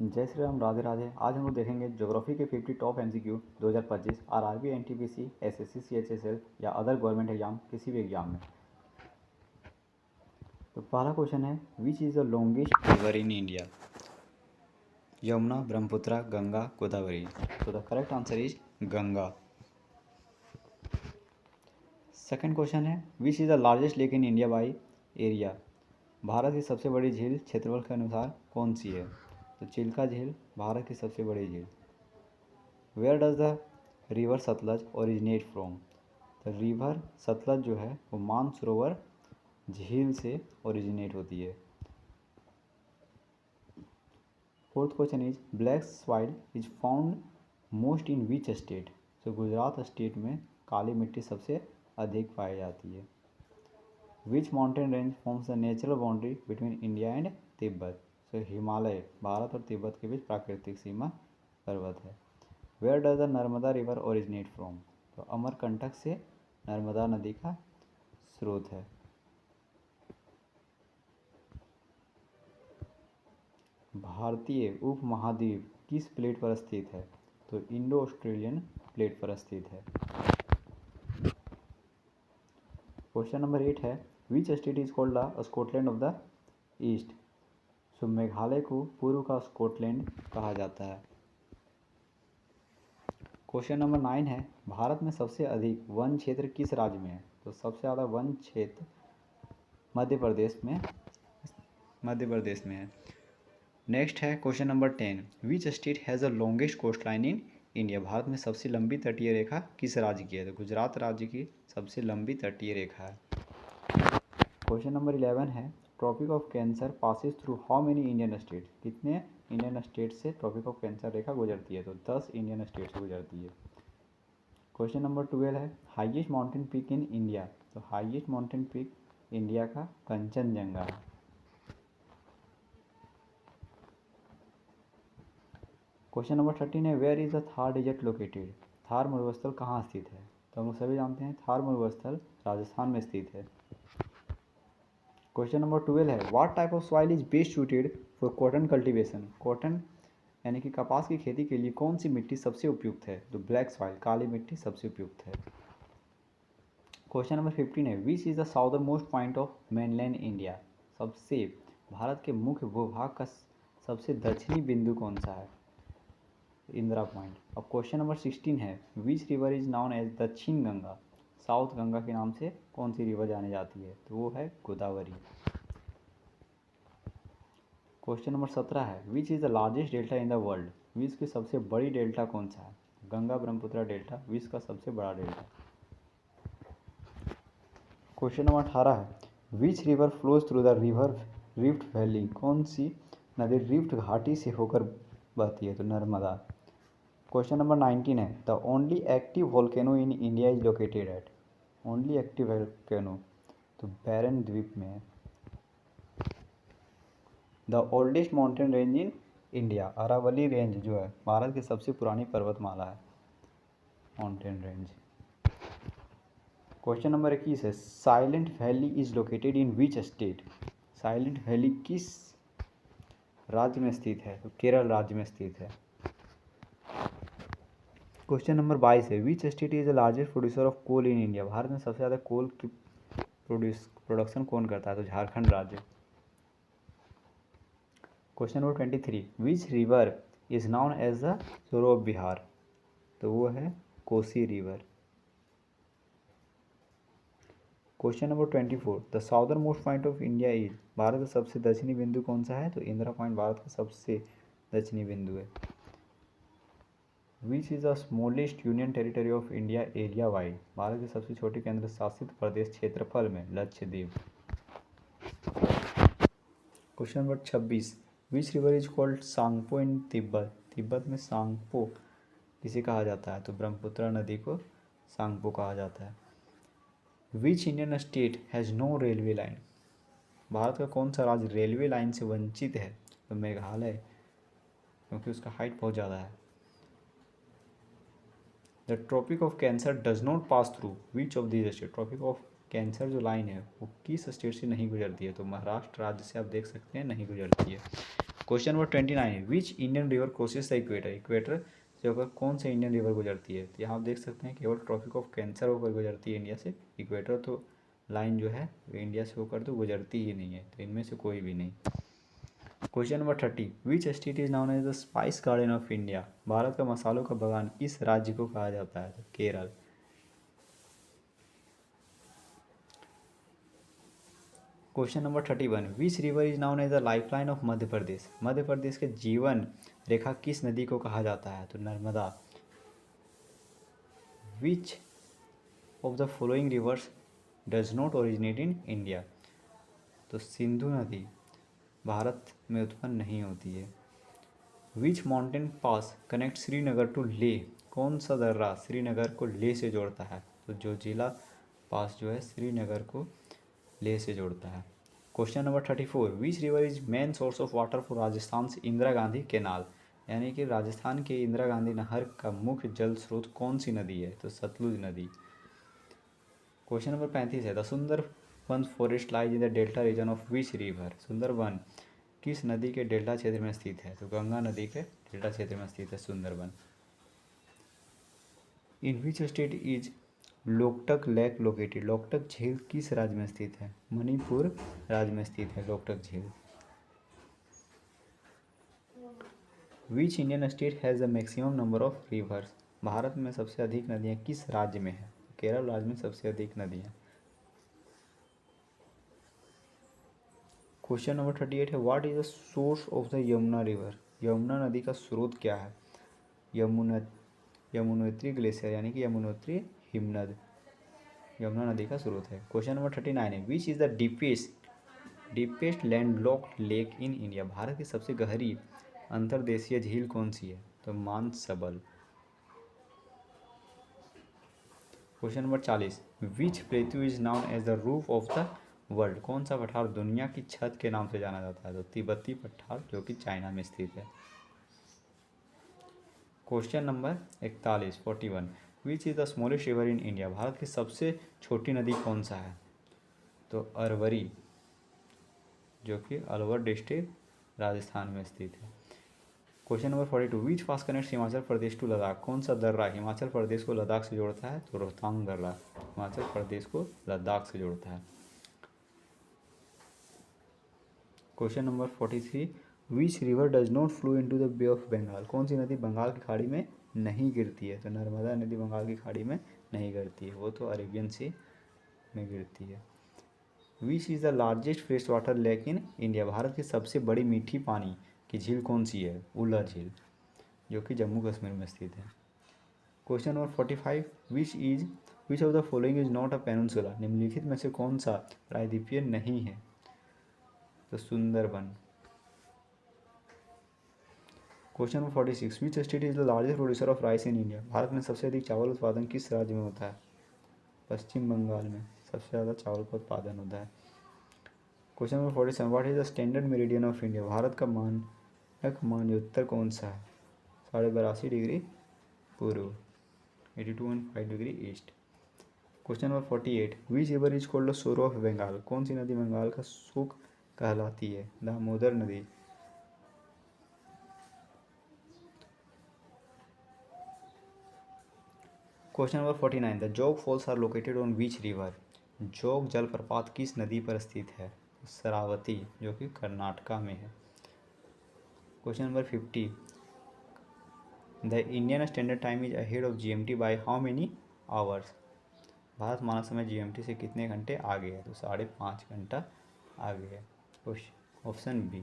जय श्री राम, राधे राधे। आज हम लोग देखेंगे ज्योग्राफी के 50 top MCQ 2025 RRB, NTPC, SSC, CHSL या अदर गवर्नमेंट एग्जाम, किसी भी एग्जाम में। तो पहला क्वेश्चन है, which is the longest river in India? Yamuna, Brahmaputra, Ganga, Godavari. तो the correct answer is Ganga. Second question है, which is the largest lake in India by area? Bharat की सबसे बड़ी झील क्षेत्रफल के अनुसार कौन सी है? तो चिल्का झील भारत की सबसे बड़ी झील। Where does the river Sutlej originate from? तो रिवर सतलज जो है वो मानसरोवर झील से ओरिजिनेट होती है। Fourth question is, black soil is found most in which state? तो गुजरात स्टेट में काली मिट्टी सबसे अधिक पाई जाती है। Which mountain range forms the natural boundary between India and Tibet? तो हिमालय भारत और तिब्बत के बीच प्राकृतिक सीमा पर्वत है। Where does the Narmada river originate from? तो अमरकंटक से नर्मदा नदी का स्रोत है। भारतीय उपमहाद्वीप किस प्लेट पर स्थित है? तो इंडो ऑस्ट्रेलियन प्लेट पर स्थित है। क्वेश्चन नंबर 8 है, which state is called the Scotland of the east? So Meghalaya को पूर्व का स्कॉटलैंड कहा जाता है। क्वेश्चन नंबर 9 है, भारत में सबसे अधिक वन क्षेत्र किस राज्य में है? तो सबसे ज़्यादा वन क्षेत्र मध्य प्रदेश में है। नेक्स्ट है question number 10, which state has the longest coastline in India? Bharat में सबसे लंबी तटीय रेखा किस राज्य की है? तो गुजरात राज्य की सबसे लंबी तटीय रेखा है। क्वेश्चन नंबर 11 है, tropic of cancer passes through how many Indian state? कितने इंडियन स्टेट से ट्रॉपिक ऑफ कैंसर रेखा गुजरती है? तो 10 इंडियन स्टेट से गुजरती है। क्वेश्चन नंबर 12 है, highest mountain peak in India? तो हाईएस्ट माउंटेन पीक इंडिया का कंचनजंगा है। क्वेश्चन नंबर 13 है, where is the Thar desert located? Thar मरुस्थल कहाँ स्थित है? तो हम लोग सभी जानते हैं थार मरुस्थल राजस्थान में स्थित है। क्वेश्चन नंबर 12 है, what type of soil is best suited for cotton cultivation? Cotton यानी कि कपास की खेती के लिए कौन सी मिट्टी सबसे उपयुक्त है? तो ब्लैक सॉइल काली मिट्टी सबसे उपयुक्त है। क्वेश्चन नंबर 15 है, which is the southernmost point of mainland India? सबसे भारत के मुख्य भूभाग का सबसे दक्षिणी बिंदु कौन सा है? इंदिरा पॉइंट। अब क्वेश्चन नंबर 16 है, which river is known as Dakshin Ganga? South Ganga के नाम से कौन सी रिवर जानी जाती है? तो वो है गोदावरी। क्वेश्चन नंबर 17 है, which is the largest delta in the world? विश्व की सबसे बड़ी डेल्टा कौन सा है? गंगा ब्रह्मपुत्र डेल्टा विश्व का सबसे बड़ा डेल्टा। क्वेश्चन नंबर 18 है, which river flows through the river rift valley? कौन सी नदी रिफ्ट घाटी से होकर बहती है? तो नर्मदा। क्वेश्चन नंबर 19 है, the only active volcano in India is located at? Only active volcano तो बैरन द्वीप में है। The oldest mountain range in India? Aravalli range जो है भारत की सबसे पुरानी पर्वतमाला है, माउंटेन रेंज। क्वेश्चन नंबर 21 है, silent valley is located in which state? Silent valley किस राज्य में स्थित है? तो केरल राज्य में स्थित है। क्वेश्चन नंबर 22 है, which state is the largest producer of coal in India? Bharat में सबसे ज़्यादा कोल की प्रोडक्शन कौन करता है? तो झारखंड राज्य। Question number 23, which river is known as the sorrow of Bihar? तो वो है Kosi river. Question number 24, the southernmost point of India is? Bharat का सबसे दक्षिणी बिंदु कौन सा है? तो इंदिरा पॉइंट भारत का सबसे दक्षिणी बिंदु है। Which is the smallest union territory of India area wide? Bharat की सबसे छोटी केंद्र शासित प्रदेश क्षेत्रफल में Lakshadweep. Question number 26, which river is called Tsangpo in Tibet? Tibet में सांगपो किसे कहा जाता है? तो ब्रह्मपुत्र नदी को सांगपो कहा जाता है। Which Indian state has no railway line? Bharat का कौन सा राज्य रेलवे लाइन से वंचित है? तो मेघालय, क्योंकि उसका हाइट बहुत ज़्यादा है। The tropic of cancer does not pass through which of these state? Tropic of cancer जो लाइन है वो किस स्टेट से नहीं गुजरती है? तो महाराष्ट्र राज्य से आप देख सकते हैं नहीं गुजरती है। Question number 29, which Indian river crosses the equator? Equator से होकर कौन से इंडियन रिवर गुजरती है? तो यहाँ आप देख सकते हैं केवल ट्रॉपिक ऑफ कैंसर होकर गुजरती है इंडिया से। इक्वेटर तो लाइन जो है वो इंडिया से होकर तो गुजरती ही नहीं है, तो इनमें से कोई भी नहीं। Question number 30, which state is known as the spice garden of India? Bharat का मसालों का बागान किस राज्य को कहा जाता है? तो Kerala. Question number 31, which river is known as the lifeline of Madhya Pradesh? Madhya Pradesh के जीवन रेखा किस नदी को कहा जाता है? तो Narmada. Which of the following rivers does not originate in India? तो सिंधु नदी भारत में उत्पन्न नहीं होती है। Which mountain pass connect Srinagar to Leh? कौन सा दर्रा श्रीनगर को लेह से जोड़ता है? तो जो जिला पास जो है श्रीनगर को लेह से जोड़ता है। Question number 34, which river is main source of water for Rajasthan से इंदिरा गांधी कैनाल? यानी कि राजस्थान के इंदिरा गांधी नहर का मुख्य जल स्रोत कौन सी नदी है? तो सतलुज नदी। क्वेश्चन नंबर 35 है, the Sundarban forest lies in the delta region of which river? Sundarban किस नदी के डेल्टा क्षेत्र में स्थित है? तो गंगा नदी के डेल्टा क्षेत्र में स्थित है Sundarban. In which state is Loktak lake located? Loktak झील किस राज्य में स्थित है? मणिपुर राज्य में स्थित है लोकटक झील। विच Indian state has the maximum number of reverse? Bharat में सबसे अधिक नदियाँ किस राज्य में है? केरल राज्य में सबसे अधिक नदियाँ। क्वेश्चन नंबर 38 है, what is the source of the Yamuna river? Yamuna नदी का स्रोत क्या है? यमुनोत्री ग्लेशियर यानी कि यमुनोत्री हिमनद यमुना नदी का स्रोत है। क्वेश्चन नंबर 39 है, which is the deepest landlocked lake in India? Bharat की सबसे गहरी अंतर्देशीय झील कौन सी है? तो Mansbal. Question number 40, which plateau is known as the roof of the world? कौन सा पठार दुनिया की छत के नाम से जाना जाता है? तो तिब्बती पठार जो कि चाइना में स्थित है। Question number 41, which is the smallest river in India? Bharat की सबसे छोटी नदी कौन सा है? तो अरवरी जो कि अलवर डिस्ट्रिक्ट राजस्थान में स्थित है। Question number 42, which pass connects Himachal Pradesh to Ladakh? कौन सा दर्रा हिमाचल प्रदेश को लद्दाख से जोड़ता है? तो रोहतांग दर्रा हिमाचल प्रदेश को लद्दाख से जोड़ता है। Question number 43, which river does not flow into the bay of Bengal? कौन सी नदी बंगाल की खाड़ी में नहीं गिरती है? तो नर्मदा नदी बंगाल की खाड़ी में नहीं गिरती है, वो तो अरेबियन सी में गिरती है। Which is the largest fresh water lake in India? Bharat की सबसे बड़ी मीठी पानी की झील कौन सी है? उला झील जो कि जम्मू कश्मीर में स्थित है। Question number 45, which of the following is not a peninsula? निम्नलिखित में से कौन सा प्रायद्वीपीय नहीं है? तो Sundarban. Question number 46, which state is the largest producer of rice in India? Bharat में सबसे अधिक चावल उत्पादन किस राज्य में होता है? पश्चिम बंगाल में सबसे ज़्यादा चावल का उत्पादन होता है। Question number 47, what is the standard meridian of India? Bharat का मानक मान्योत्तर कौन सा है? 82.5 डिग्री पूर्व 82.5 degree east. Question number 48, which river is called the sorrow of Bengal? कौन सी नदी बंगाल का शोक कहलाती है? दामोदर नदी। Question number 49, the Jog falls are located on which river? Jog जलप्रपात किस नदी पर स्थित है? शरावती जो कि कर्नाटका में है। Question number 50, the Indian standard time is ahead of GMT by how many hours? Bharat मानक समय जीएमटी से कितने घंटे आगे है? तो 5.5 घंटा आगे है। Option B.